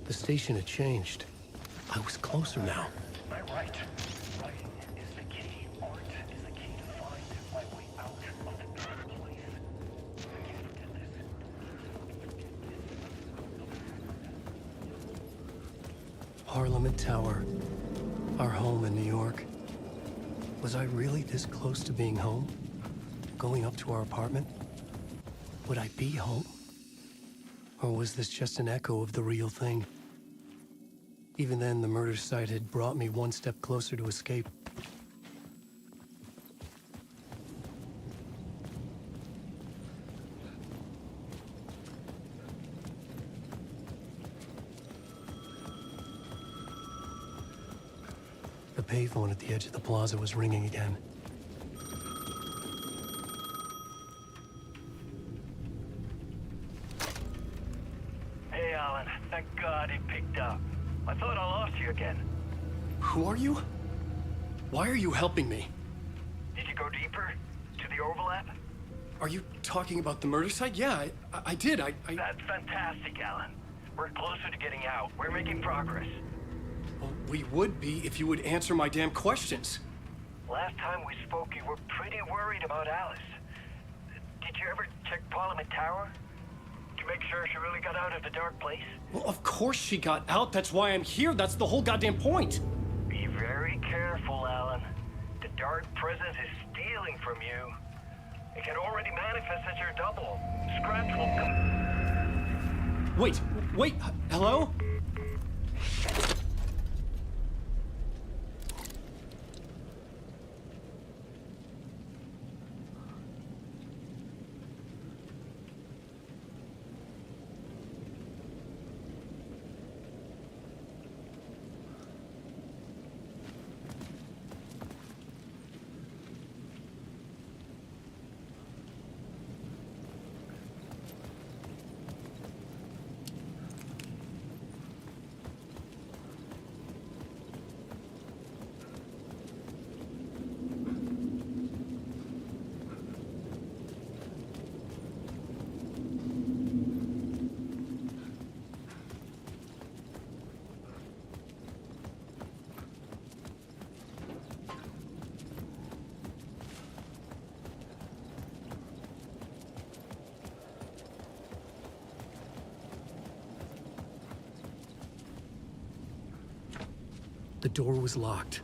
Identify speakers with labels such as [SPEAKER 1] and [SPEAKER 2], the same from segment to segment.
[SPEAKER 1] The station had changed. I was closer now.
[SPEAKER 2] I'm right. Writing is the key. Art is the key to find my way out of the dark place. I can't forget this.
[SPEAKER 1] Parliament Tower. Our home in New York. Was I really this close to being home? Going up to our apartment? Would I be home? Or was this just an echo of the real thing? Even then, the murder site had brought me one step closer to escape. The payphone at the edge of the plaza was ringing again.
[SPEAKER 2] Hey, Alan. Thank God he picked up. I thought I lost you again.
[SPEAKER 1] Who are you? Why are you helping me?
[SPEAKER 2] Did you go deeper? To the overlap?
[SPEAKER 1] Are you talking about the murder site? Yeah, I did.
[SPEAKER 2] That's fantastic, Alan. We're closer to getting out. We're making progress.
[SPEAKER 1] Well, we would be if you would answer my damn questions.
[SPEAKER 2] Last time we spoke, you were pretty worried about Alice. Did you ever check Parliament Tower? To make sure she really got out of the dark place?
[SPEAKER 1] Well, of course she got out. That's why I'm here. That's the whole goddamn point.
[SPEAKER 2] Be very careful, Alan. The dark presence is stealing from you. It can already manifest as your double. Scraps will come.
[SPEAKER 1] Wait, hello? The door was locked.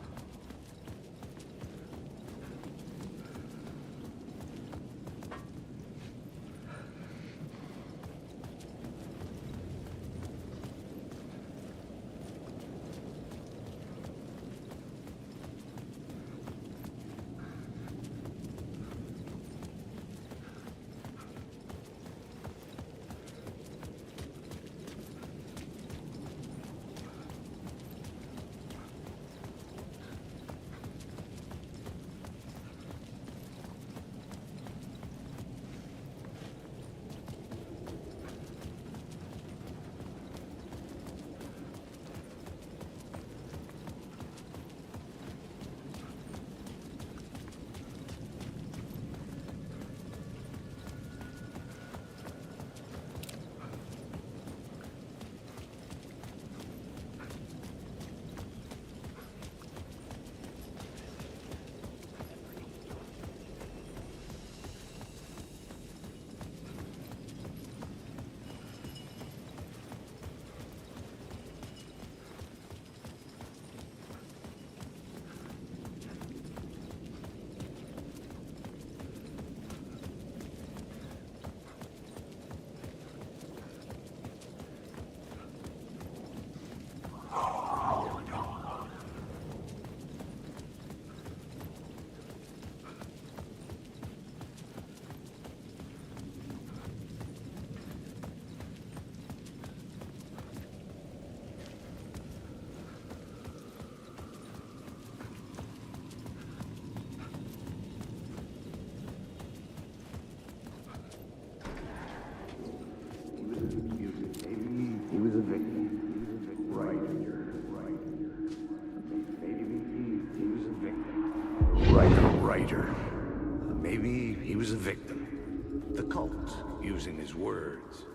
[SPEAKER 3] Maybe he was a victim. The cult using his words.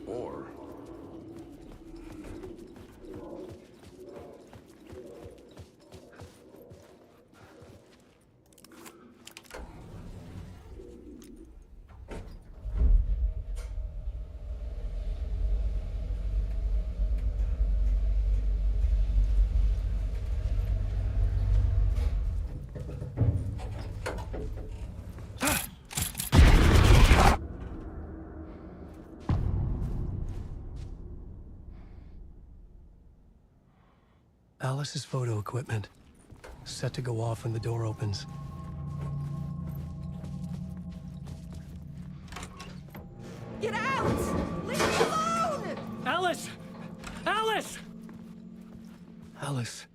[SPEAKER 3] Or
[SPEAKER 1] Alice's photo equipment, set to go off when the door opens.
[SPEAKER 4] Get out! Leave me alone!
[SPEAKER 1] Alice! Alice! Alice.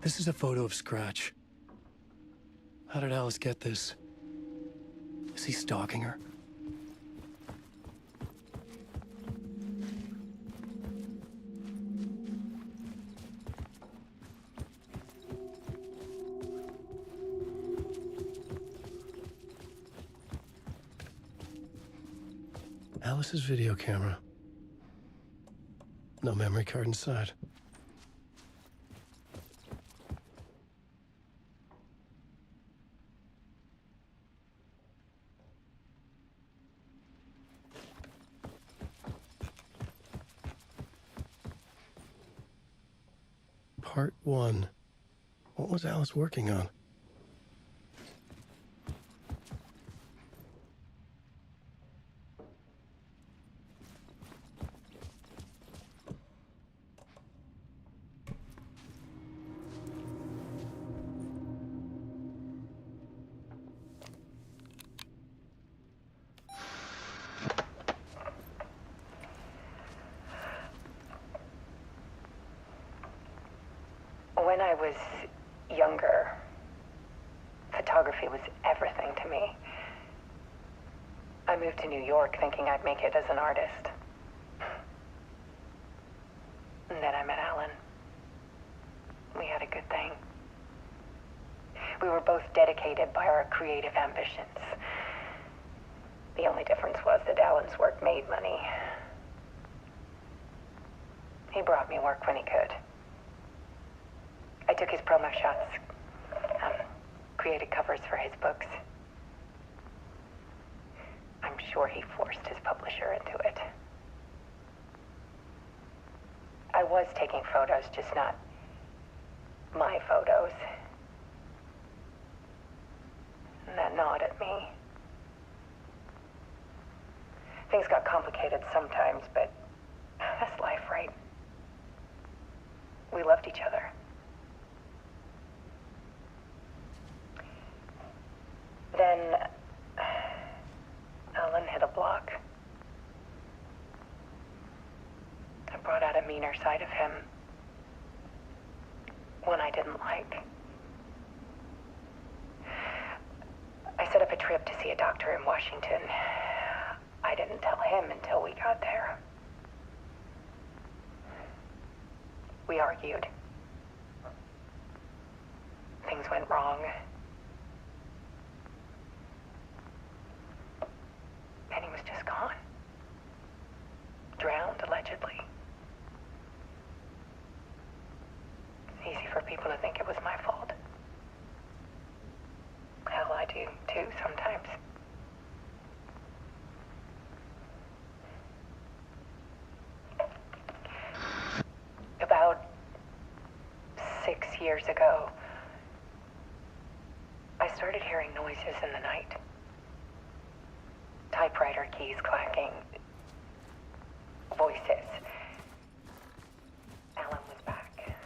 [SPEAKER 1] This is a photo of Scratch. How did Alice get this? Is he stalking her? Alice's video camera. No memory card inside. Part 1. What was Alice working on?
[SPEAKER 5] When I was younger, photography was everything to me. I moved to New York thinking I'd make it as an artist. And then I met Alan. We had a good thing. We were both dedicated by our creative ambitions. The only difference was that Alan's work made money. He brought me work when he could. I took his promo shots, created covers for his books. I'm sure he forced his publisher into it. I was taking photos, just not my photos. And that gnawed at me. Things got complicated sometimes, but that's life, right? We loved each other. Then Alan hit a block. I brought out a meaner side of him. One I didn't like. I set up a trip to see a doctor in Washington. I didn't tell him until we got there. We argued. Things went wrong. And he was just gone. Drowned, allegedly. It's easy for people to think it was my fault. Hell, I do too sometimes. About 6 years ago, I started hearing noises in the night. Typewriter keys clacking. Voices. Alan was back.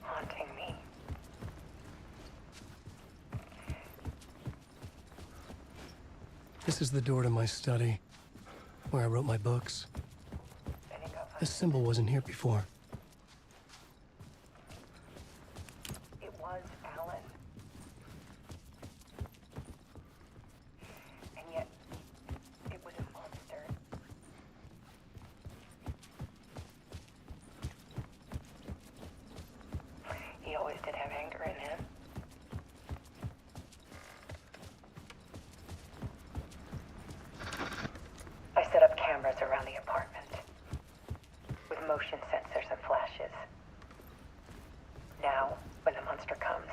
[SPEAKER 5] Haunting me.
[SPEAKER 1] This is the door to my study, where I wrote my books.
[SPEAKER 5] Then he got
[SPEAKER 1] This symbol wasn't here before.
[SPEAKER 5] It was Alan. And yet, it was a monster. He always did have anger in him. I set up cameras around the apartment with motion sensors and flashes. Now, when the monster comes,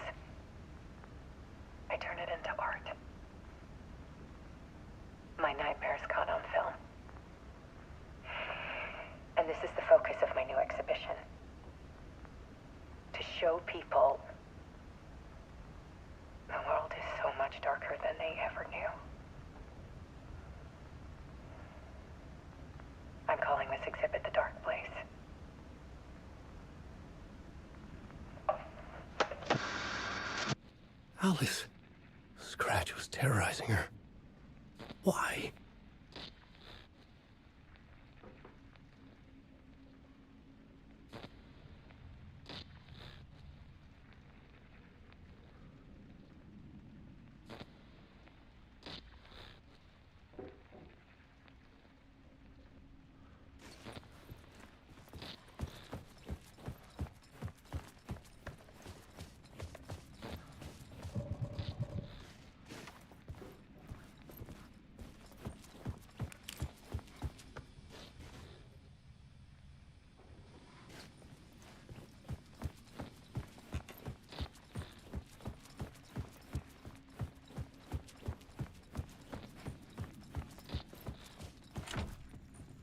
[SPEAKER 5] I turn it into art. My nightmares caught on film. And this is the focus of my new exhibition. To show people the world is so much darker than they ever knew. I'm calling calling this exhibit the Dark Place.
[SPEAKER 1] Alice. Scratch was terrorizing her. Why?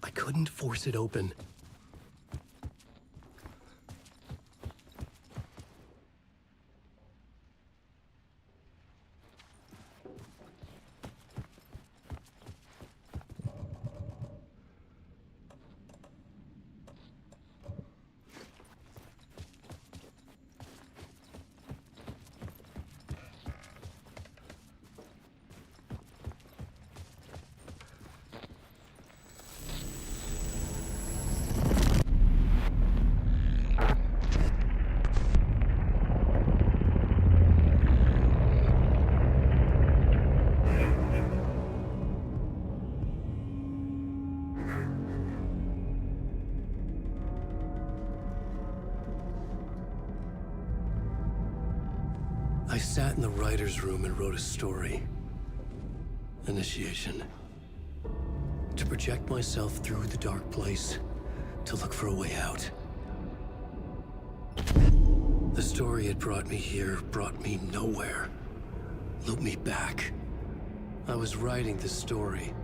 [SPEAKER 1] I couldn't force it open. I sat in the writer's room and wrote a story. Initiation. To project myself through the dark place, to look for a way out. The story had brought me here, brought me nowhere. Looped me back. I was writing the story.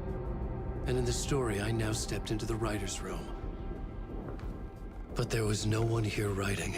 [SPEAKER 1] And in the story, I now stepped into the writer's room. But there was no one here writing.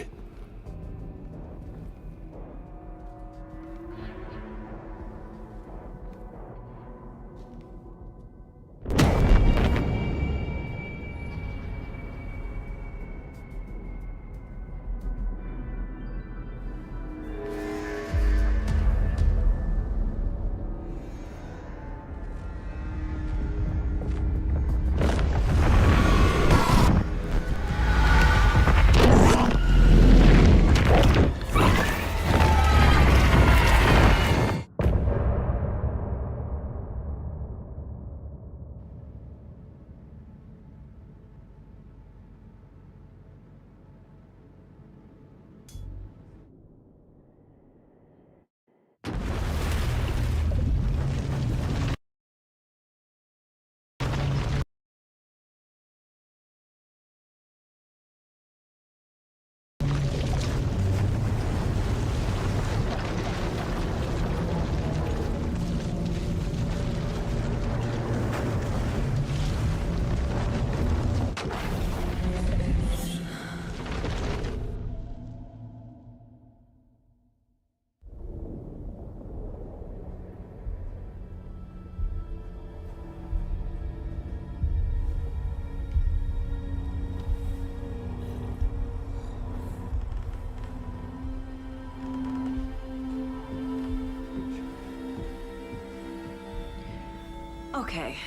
[SPEAKER 4] Okay,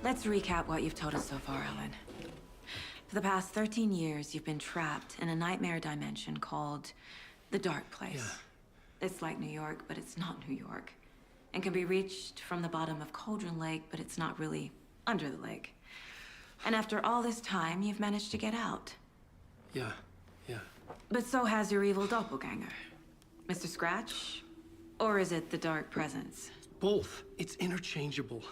[SPEAKER 4] let's recap what you've told us so far, Alan. For the past 13 years, you've been trapped in a nightmare dimension called the Dark Place.
[SPEAKER 1] Yeah.
[SPEAKER 4] It's like New York, but it's not New York. And can be reached from the bottom of Cauldron Lake, but it's not really under the lake. And after all this time, you've managed to get out.
[SPEAKER 1] Yeah.
[SPEAKER 4] But so has your evil doppelganger. Mr. Scratch? Or is it the Dark Presence?
[SPEAKER 1] Both. It's interchangeable.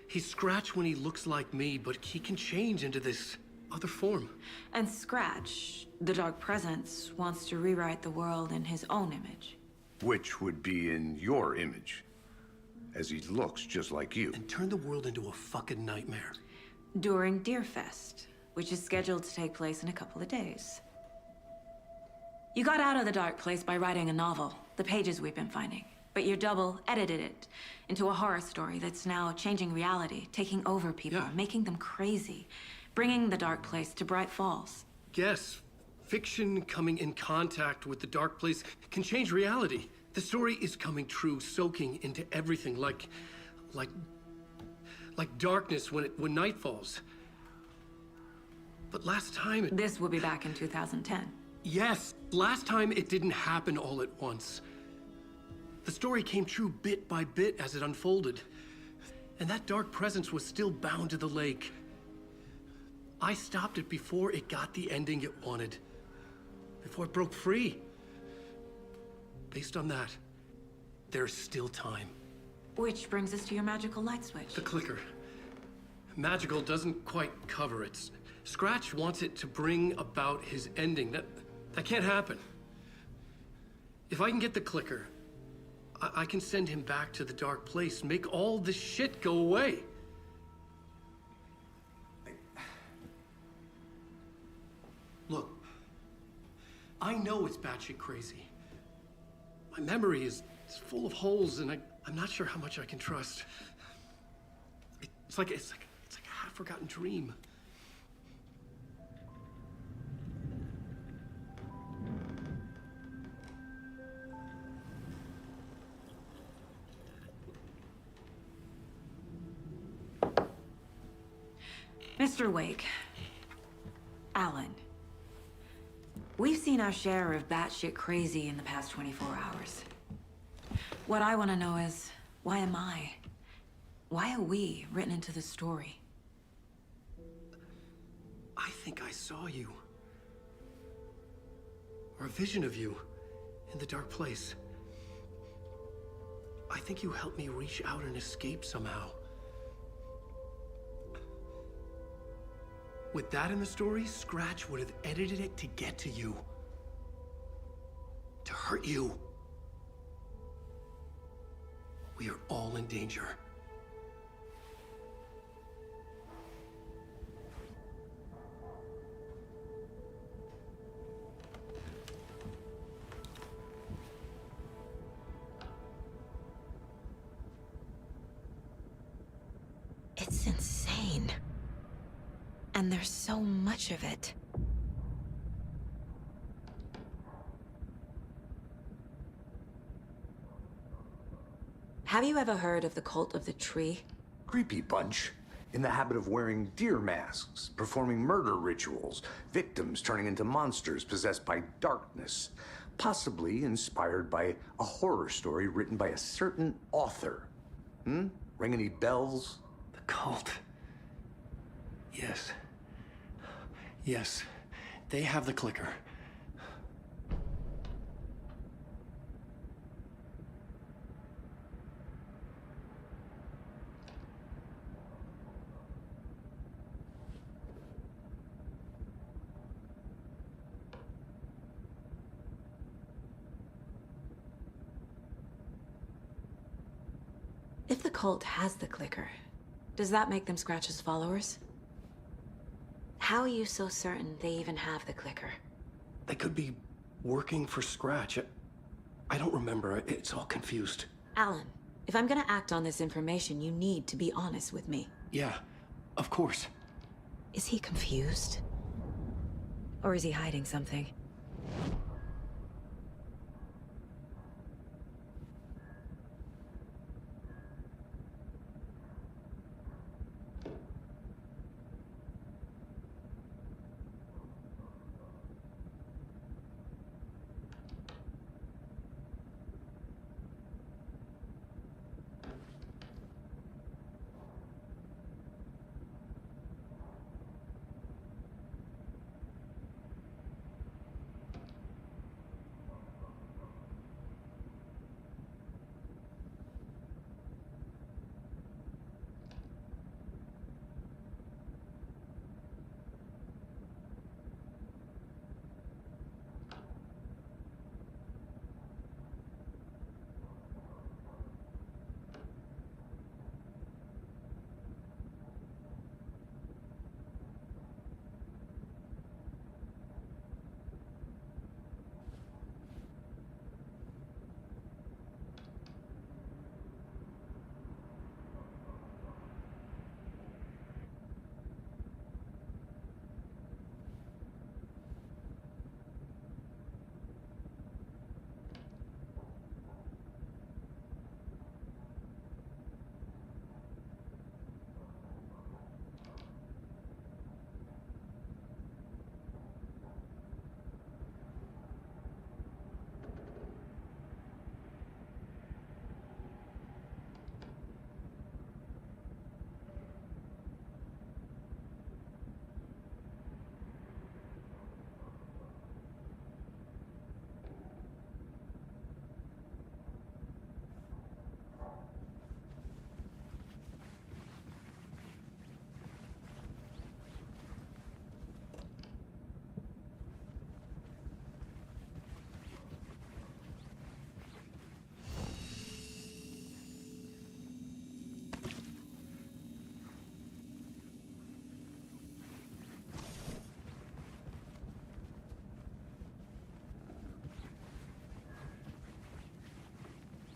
[SPEAKER 1] He's Scratch when he looks like me, but he can change into this other form.
[SPEAKER 4] And Scratch, the Dark Presence, wants to rewrite the world in his own image.
[SPEAKER 3] Which would be in your image, as he looks just like you.
[SPEAKER 1] And turn the world into a fucking nightmare.
[SPEAKER 4] During Deerfest, which is scheduled to take place in a couple of days. You got out of the Dark Place by writing a novel, the pages we've been finding. But your double edited it into a horror story that's now changing reality, taking over people,
[SPEAKER 1] Yeah.
[SPEAKER 4] making them crazy, bringing the dark place to Bright Falls.
[SPEAKER 1] Yes, fiction coming in contact with the dark place can change reality. The story is coming true, soaking into everything like darkness when night falls. But last time
[SPEAKER 4] This will be back in 2010.
[SPEAKER 1] Yes, last time it didn't happen all at once. The story came true bit by bit as it unfolded. And that dark presence was still bound to the lake. I stopped it before it got the ending it wanted. Before it broke free. Based on that, there's still time.
[SPEAKER 4] Which brings us to your magical light switch.
[SPEAKER 1] The clicker. Magical doesn't quite cover it. Scratch wants it to bring about his ending. That can't happen. If I can get the clicker, I can send him back to the dark place, make all this shit go away. Look, I know it's batshit crazy. My memory is full of holes, and I'm not sure how much I can trust. It's like a half-forgotten dream.
[SPEAKER 4] Mr. Wake. Alan. We've seen our share of batshit crazy in the past 24 hours. What I want to know is, why am I? Why are we written into the story?
[SPEAKER 1] I think I saw you. Or a vision of you in the dark place. I think you helped me reach out and escape somehow. With that in the story, Scratch would have edited it to get to you. To hurt you. We are all in danger.
[SPEAKER 6] It's insane. And there's so much of it. Have you ever heard of the Cult of the Tree?
[SPEAKER 3] Creepy bunch. In the habit of wearing deer masks, performing murder rituals, victims turning into monsters possessed by darkness. Possibly inspired by a horror story written by a certain author. Ring any bells?
[SPEAKER 1] The cult. Yes. Yes. They have the clicker.
[SPEAKER 6] If the cult has the clicker, does that make them Scratch's followers? How are you so certain they even have the clicker?
[SPEAKER 1] They could be working for Scratch. I don't remember. It's all confused.
[SPEAKER 6] Alan, if I'm gonna act on this information, you need to be honest with me.
[SPEAKER 1] Yeah, of course.
[SPEAKER 6] Is he confused? Or is he hiding something?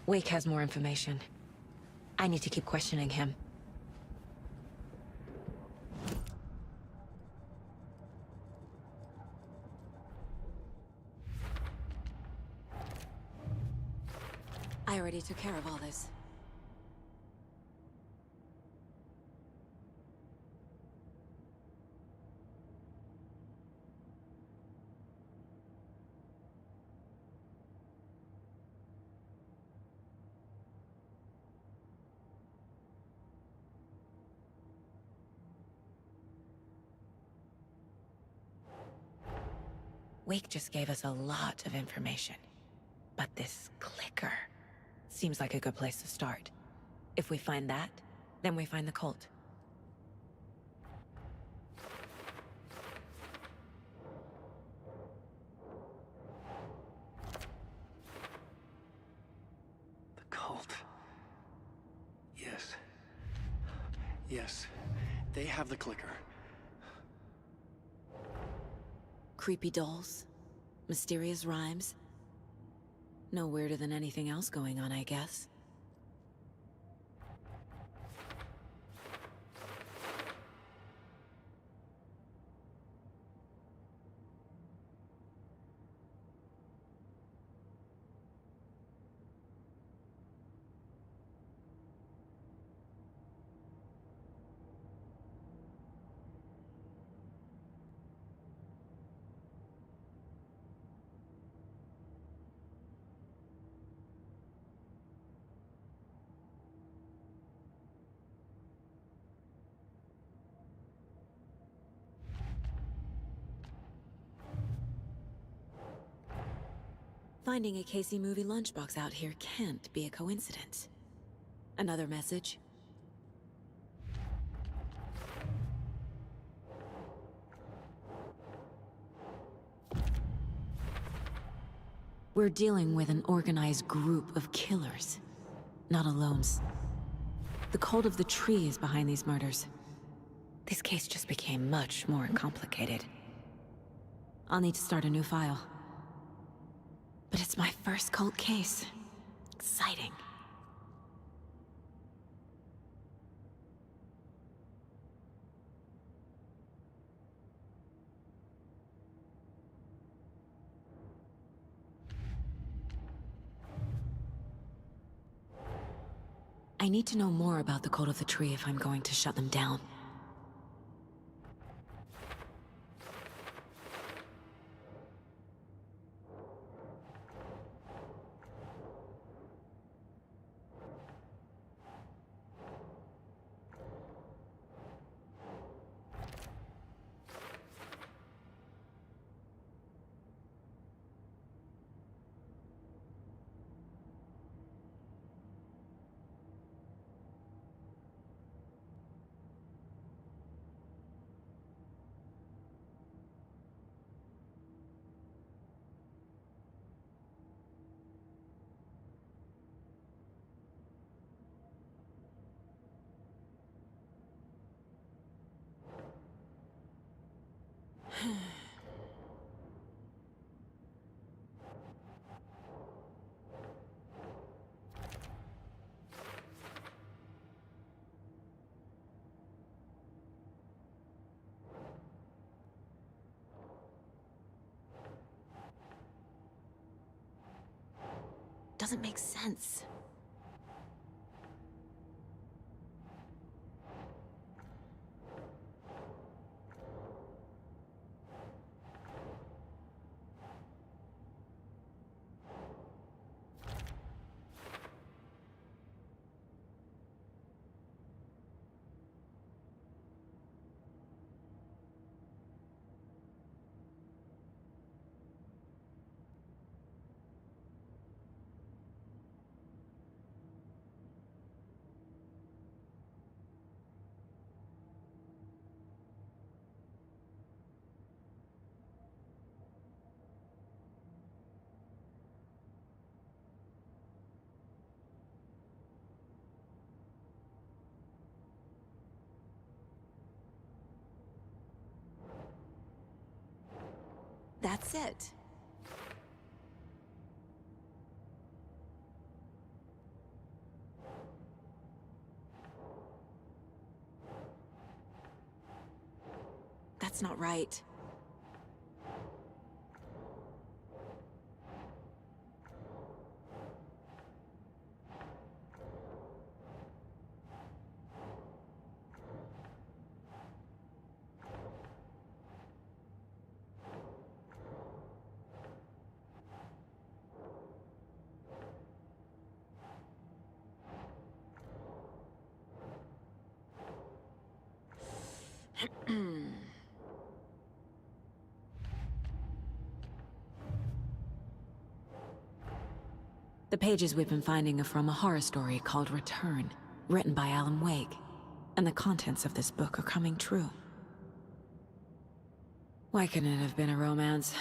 [SPEAKER 6] Wake has more information. I need to keep questioning him. I already took care of all this. Wake just gave us a lot of information. But this clicker seems like a good place to start. If we find that, then we find the cult.
[SPEAKER 1] The cult. Yes. Yes. They have the clicker.
[SPEAKER 6] Creepy dolls, mysterious rhymes. No weirder than anything else going on, I guess. Finding a Casey movie lunchbox out here can't be a coincidence. Another message? We're dealing with an organized group of killers, not alones. The cult of the tree is behind these murders. This case just became much more complicated. I'll need to start a new file. But it's my first cult case. Exciting. I need to know more about the cult of the tree if I'm going to shut them down. Doesn't make sense. That's it. That's not right. The pages we've been finding are from a horror story called Return, written by Alan Wake. And the contents of this book are coming true. Why couldn't it have been a romance?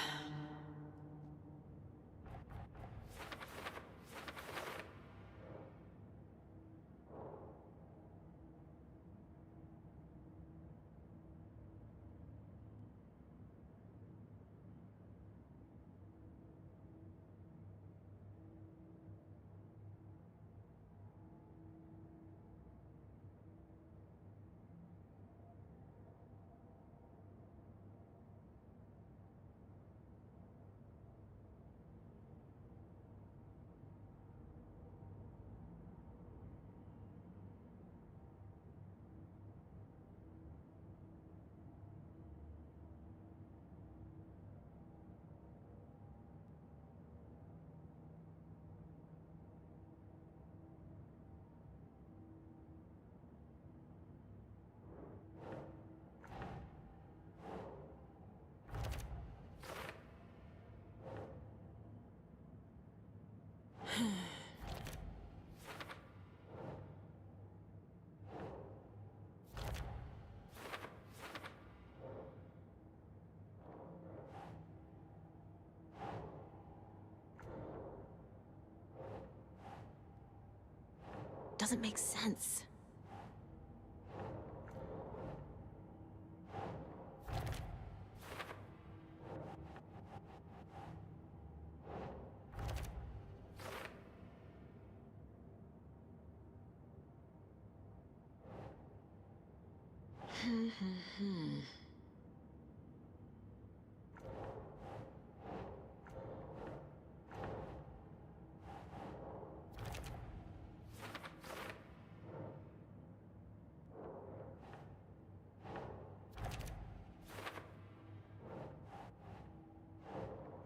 [SPEAKER 6] Doesn't make sense.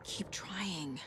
[SPEAKER 6] Keep trying.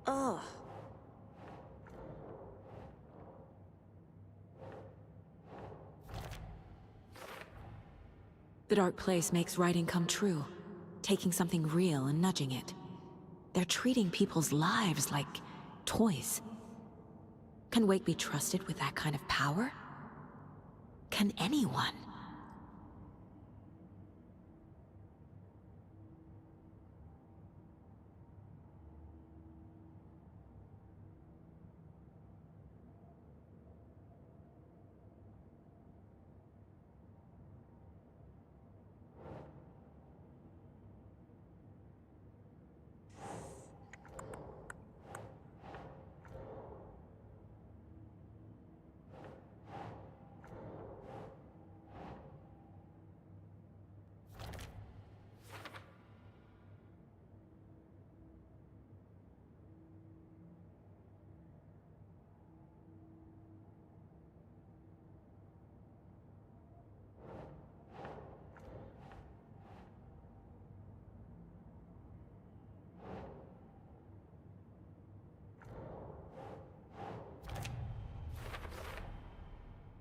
[SPEAKER 6] Ugh. The dark place makes writing come true, taking something real and nudging it. They're treating people's lives like toys. Can Wake be trusted with that kind of power? Can anyone?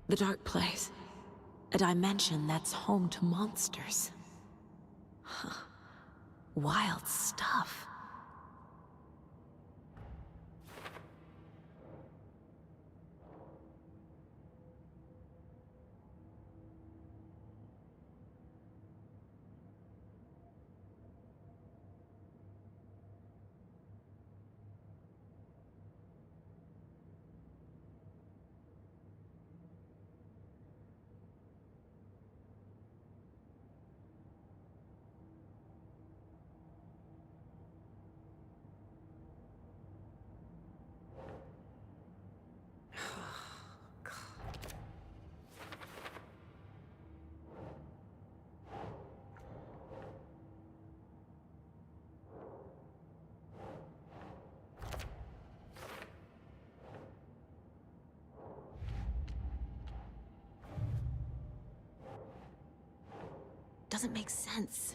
[SPEAKER 6] The dark place. A dimension that's home to monsters. Huh. Wild stuff. doesn't make sense.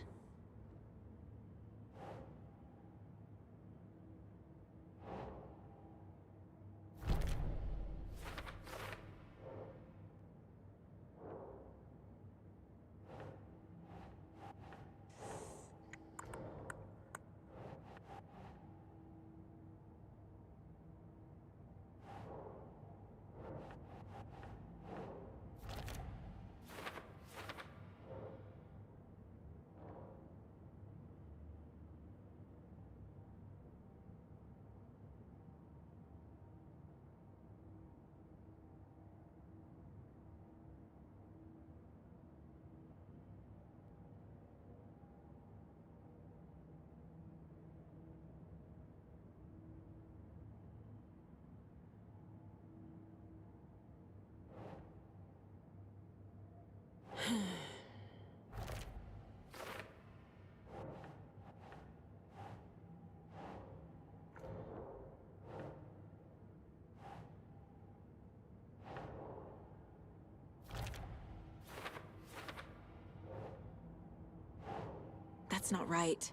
[SPEAKER 6] That's not right.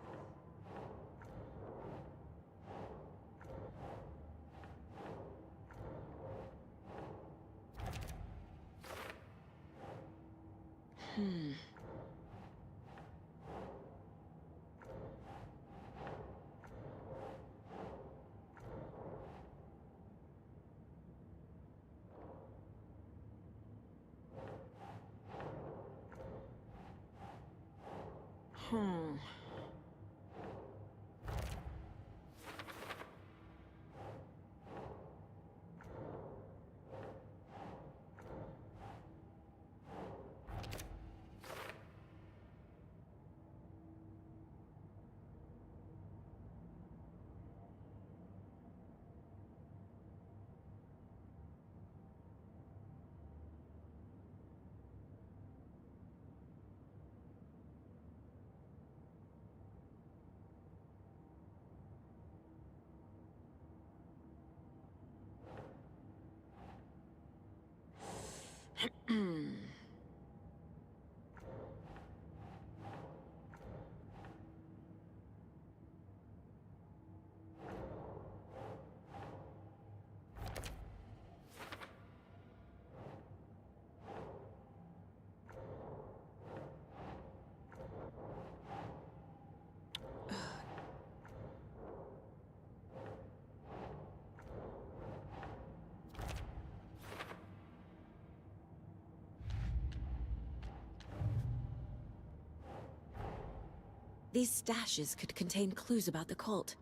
[SPEAKER 6] These stashes could contain clues about the cult.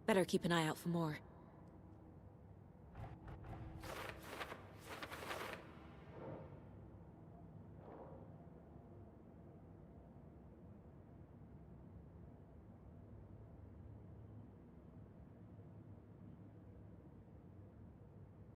[SPEAKER 6] Better keep an eye out for more.